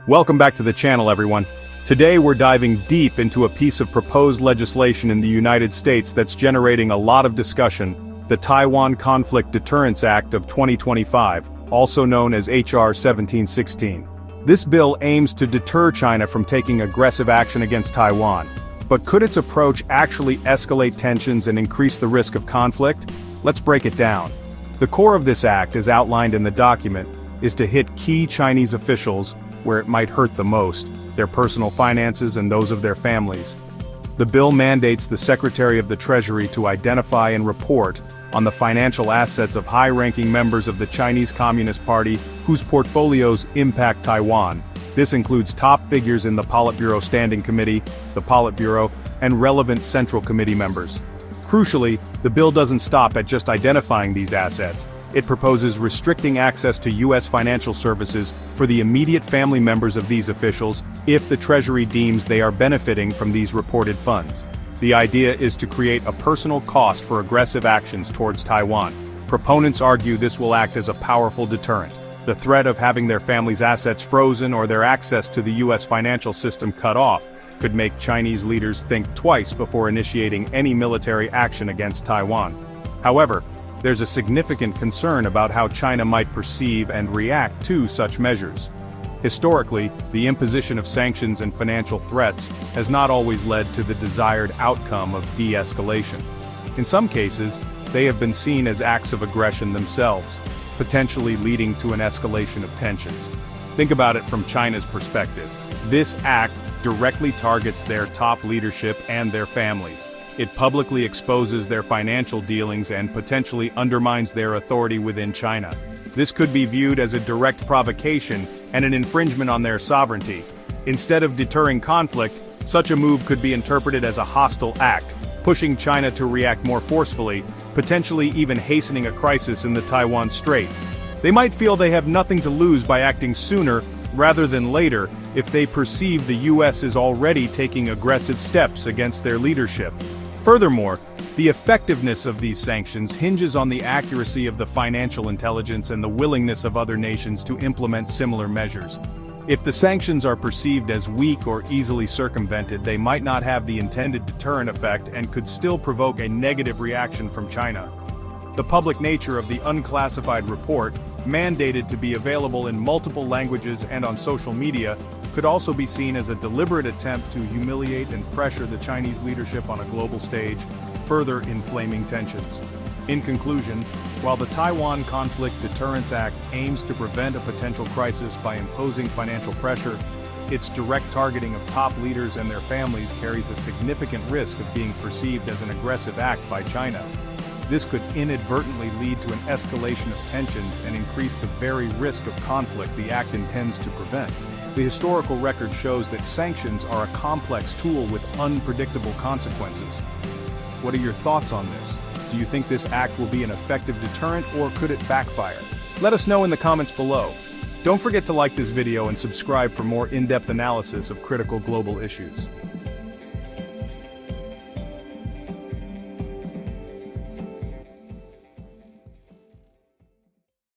Welcome back to the channel, everyone. Today we're diving deep into a piece of proposed legislation in the United States that's generating a lot of discussion, the Taiwan Conflict Deterrence Act of 2025, also known as H.R. 1716. This bill aims to deter China from taking aggressive action against Taiwan. But could its approach actually escalate tensions and increase the risk of conflict? Let's break it down. The core of this act, as outlined in the document, is to hit key Chinese officials where it might hurt the most, their personal finances and those of their families. The bill mandates the Secretary of the Treasury to identify and report on the financial assets of high-ranking members of the Chinese Communist Party whose portfolios impact Taiwan. This includes top figures in the Politburo Standing Committee, the Politburo, and relevant Central Committee members. Crucially, the bill doesn't stop at just identifying these assets. It proposes restricting access to U.S. financial services for the immediate family members of these officials if the Treasury deems they are benefiting from these reported funds. The idea is to create a personal cost for aggressive actions towards Taiwan. Proponents argue this will act as a powerful deterrent. The threat of having their family's assets frozen or their access to the U.S. financial system cut off could make Chinese leaders think twice before initiating any military action against Taiwan. However, there's a significant concern about how China might perceive and react to such measures. Historically, the imposition of sanctions and financial threats has not always led to the desired outcome of de-escalation. In some cases, they have been seen as acts of aggression themselves, potentially leading to an escalation of tensions. Think about it from China's perspective. This act directly targets their top leadership and their families. It publicly exposes their financial dealings and potentially undermines their authority within China. This could be viewed as a direct provocation and an infringement on their sovereignty. Instead of deterring conflict, such a move could be interpreted as a hostile act, pushing China to react more forcefully, potentially even hastening a crisis in the Taiwan Strait. They might feel they have nothing to lose by acting sooner rather than later if they perceive the U.S. is already taking aggressive steps against their leadership. Furthermore, the effectiveness of these sanctions hinges on the accuracy of the financial intelligence and the willingness of other nations to implement similar measures. If the sanctions are perceived as weak or easily circumvented, they might not have the intended deterrent effect and could still provoke a negative reaction from China. The public nature of the unclassified report, mandated to be available in multiple languages and on social media, could also be seen as a deliberate attempt to humiliate and pressure the Chinese leadership on a global stage, further inflaming tensions. In conclusion, while the Taiwan Conflict Deterrence Act aims to prevent a potential crisis by imposing financial pressure, its direct targeting of top leaders and their families carries a significant risk of being perceived as an aggressive act by China. This could inadvertently lead to an escalation of tensions and increase the very risk of conflict the act intends to prevent. The historical record shows that sanctions are a complex tool with unpredictable consequences. What are your thoughts on this? Do you think this act will be an effective deterrent, or could it backfire? Let us know in the comments below. Don't forget to like this video and subscribe for more in-depth analysis of critical global issues.